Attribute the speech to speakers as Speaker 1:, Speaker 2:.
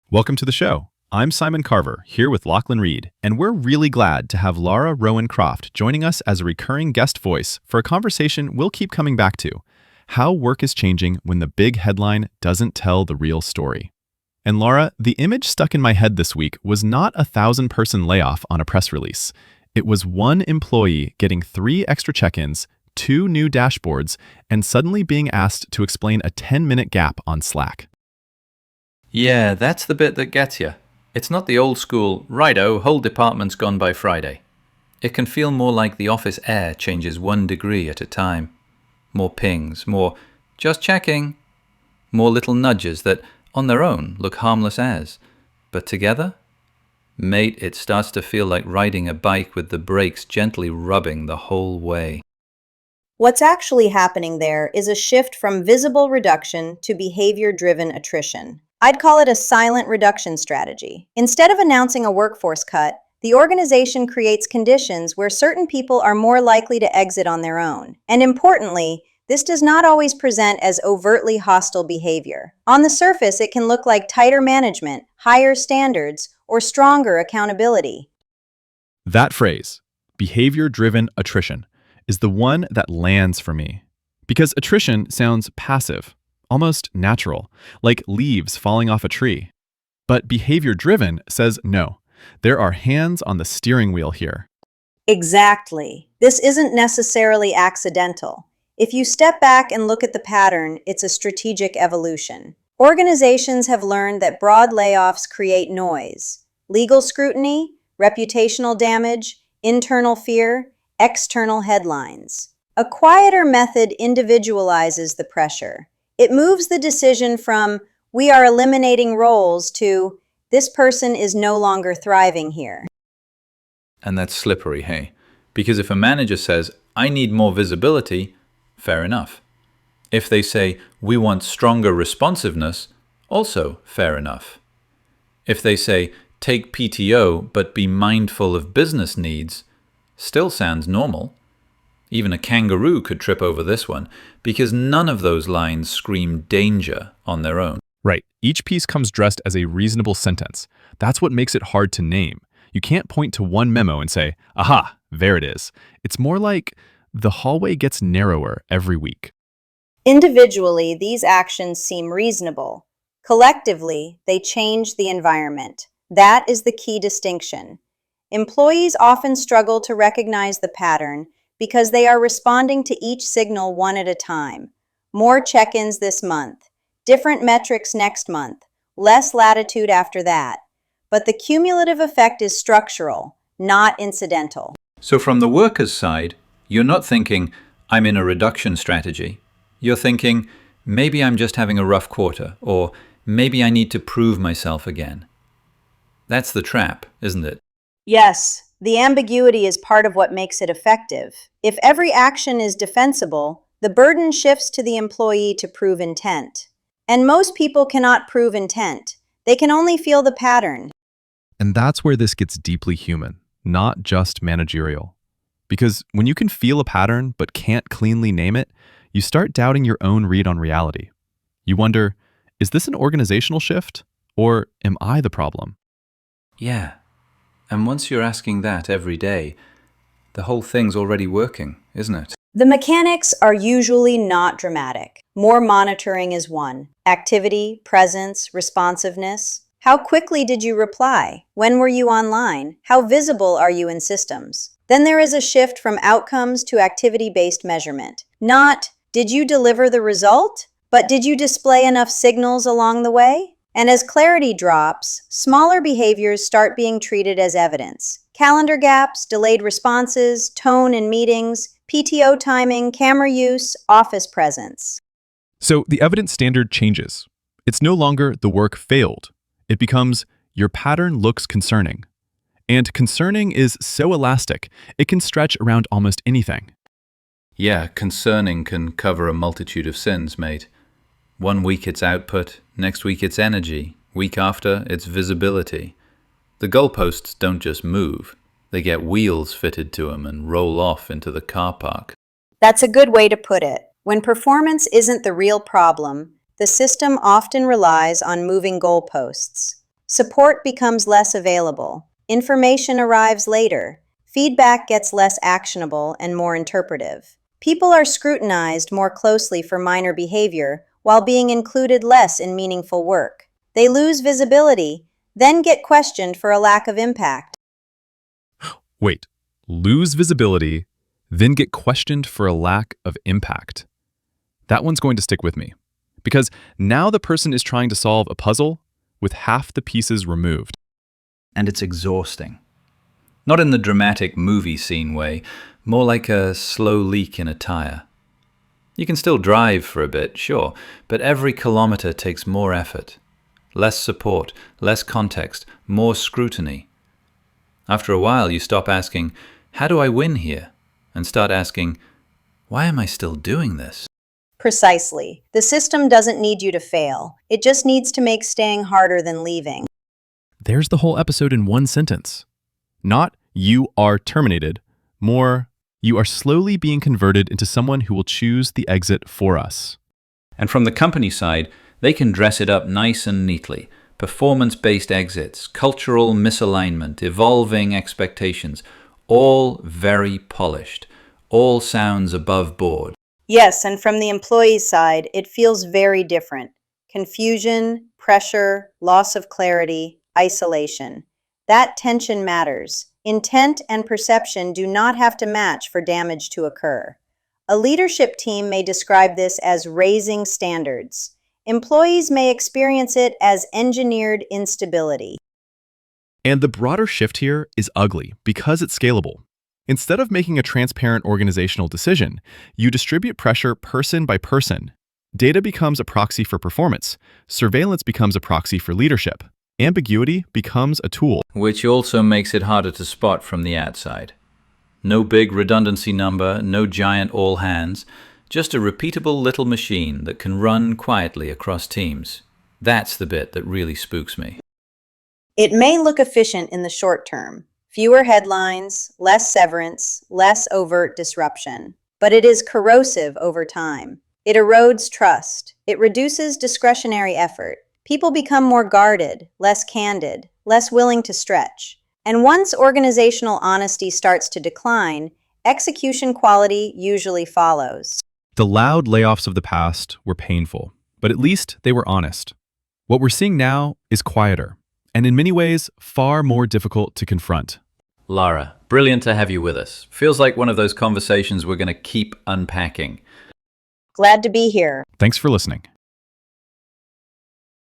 Speaker 1: Welcome to the show. I'm Simon Carver, here with Lachlan Reed, and we're really glad to have Lara Rowan Croft joining us as a recurring guest voice for a conversation we'll keep coming back to: how work is changing when the big headline doesn't tell the real story. And Lara, the image stuck in my head this week was not a 1,000-person layoff on a press release. It was one employee getting 3 extra check-ins, 2 new dashboards, and suddenly being asked to explain a 10-minute gap on Slack.
Speaker 2: Yeah, that's the bit that gets you. It's not the old school, righto, whole department's gone by Friday. It can feel more like the office air changes 1 degree at a time. More pings, more just checking, more little nudges that on their own look harmless as. But together? Mate, it starts to feel like riding a bike with the brakes gently rubbing the whole way.
Speaker 3: What's actually happening there is a shift from visible reduction to behavior-driven attrition. I'd call it a silent reduction strategy. Instead of announcing a workforce cut, the organization creates conditions where certain people are more likely to exit on their own. And importantly, this does not always present as overtly hostile behavior. On the surface, it can look like tighter management, higher standards, or stronger accountability.
Speaker 1: That phrase, behavior-driven attrition, is the one that lands for me. Because attrition sounds passive, almost natural, like leaves falling off a tree. But behavior-driven says no. There are hands on the steering wheel here.
Speaker 3: Exactly. This isn't necessarily accidental. If you step back and look at the pattern, it's a strategic evolution. Organizations have learned that broad layoffs create noise: legal scrutiny, reputational damage, internal fear, external headlines. A quieter method individualizes the pressure. It moves the decision from "we are eliminating roles" to "this person is no longer thriving here."
Speaker 2: And that's slippery, hey? Because if a manager says, I need more visibility, fair enough. If they say, we want stronger responsiveness, also fair enough. If they say, take PTO but be mindful of business needs, still sounds normal. Even a kangaroo could trip over this one, because none of those lines scream danger on their own.
Speaker 1: Right. Each piece comes dressed as a reasonable sentence. That's what makes it hard to name. You can't point to one memo and say, aha, there it is. It's more like the hallway gets narrower every week.
Speaker 3: Individually, these actions seem reasonable. Collectively, they change the environment. That is the key distinction. Employees often struggle to recognize the pattern because they are responding to each signal one at a time. More check-ins this month, different metrics next month, less latitude after that. But the cumulative effect is structural, not incidental.
Speaker 2: So from the worker's side, you're not thinking, I'm in a reduction strategy. You're thinking, maybe I'm just having a rough quarter, or maybe I need to prove myself again. That's the trap, isn't it?
Speaker 3: Yes, the ambiguity is part of what makes it effective. If every action is defensible, the burden shifts to the employee to prove intent. And most people cannot prove intent. They can only feel the pattern.
Speaker 1: And that's where this gets deeply human, not just managerial. Because when you can feel a pattern but can't cleanly name it, you start doubting your own read on reality. You wonder, is this an organizational shift? Or am I the problem?
Speaker 2: Yeah. And once you're asking that every day, the whole thing's already working, isn't it?
Speaker 3: The mechanics are usually not dramatic. More monitoring is one. Activity, presence, responsiveness. How quickly did you reply? When were you online? How visible are you in systems? Then there is a shift from outcomes to activity-based measurement. Not, did you deliver the result? But did you display enough signals along the way? And as clarity drops, smaller behaviors start being treated as evidence. Calendar gaps, delayed responses, tone in meetings, PTO timing, camera use, office presence.
Speaker 1: So the evidence standard changes. It's no longer the work failed. It becomes your pattern looks concerning. And concerning is so elastic, it can stretch around almost anything.
Speaker 2: Yeah, concerning can cover a multitude of sins, mate. 1 week it's output, next week it's energy, week after it's visibility. The goalposts don't just move, they get wheels fitted to them and roll off into the car park.
Speaker 3: That's a good way to put it. When performance isn't the real problem, the system often relies on moving goalposts. Support becomes less available. Information arrives later. Feedback gets less actionable and more interpretive. People are scrutinized more closely for minor behavior while being included less in meaningful work. They lose visibility, then get questioned for a lack of impact.
Speaker 1: Wait, lose visibility, then get questioned for a lack of impact. That one's going to stick with me. Because now the person is trying to solve a puzzle with half the pieces removed.
Speaker 2: And it's exhausting. Not in the dramatic movie scene way, more like a slow leak in a tire. You can still drive for a bit, sure, but every kilometer takes more effort. Less support, less context, more scrutiny. After a while, you stop asking, how do I win here? And start asking, why am I still doing this?
Speaker 3: Precisely. The system doesn't need you to fail. It just needs to make staying harder than leaving.
Speaker 1: There's the whole episode in one sentence. Not, you are terminated. More, you are slowly being converted into someone who will choose the exit for us.
Speaker 2: And from the company side, they can dress it up nice and neatly. Performance-based exits, cultural misalignment, evolving expectations, all very polished. All sounds above board.
Speaker 3: Yes, and from the employee's side, it feels very different. Confusion, pressure, loss of clarity, isolation. That tension matters. Intent and perception do not have to match for damage to occur. A leadership team may describe this as raising standards. Employees may experience it as engineered instability.
Speaker 1: And the broader shift here is ugly because it's scalable. Instead of making a transparent organizational decision, you distribute pressure person by person. Data becomes a proxy for performance. Surveillance becomes a proxy for leadership. Ambiguity becomes a tool.
Speaker 2: Which also makes it harder to spot from the outside. No big redundancy number, no giant all hands, just a repeatable little machine that can run quietly across teams. That's the bit that really spooks me.
Speaker 3: It may look efficient in the short term. Fewer headlines, less severance, less overt disruption. But it is corrosive over time. It erodes trust. It reduces discretionary effort. People become more guarded, less candid, less willing to stretch. And once organizational honesty starts to decline, execution quality usually follows.
Speaker 1: The loud layoffs of the past were painful, but at least they were honest. What we're seeing now is quieter, and in many ways, far more difficult to confront.
Speaker 2: Lara, brilliant to have you with us. Feels like one of those conversations we're going to keep unpacking.
Speaker 3: Glad to be here.
Speaker 1: Thanks for listening.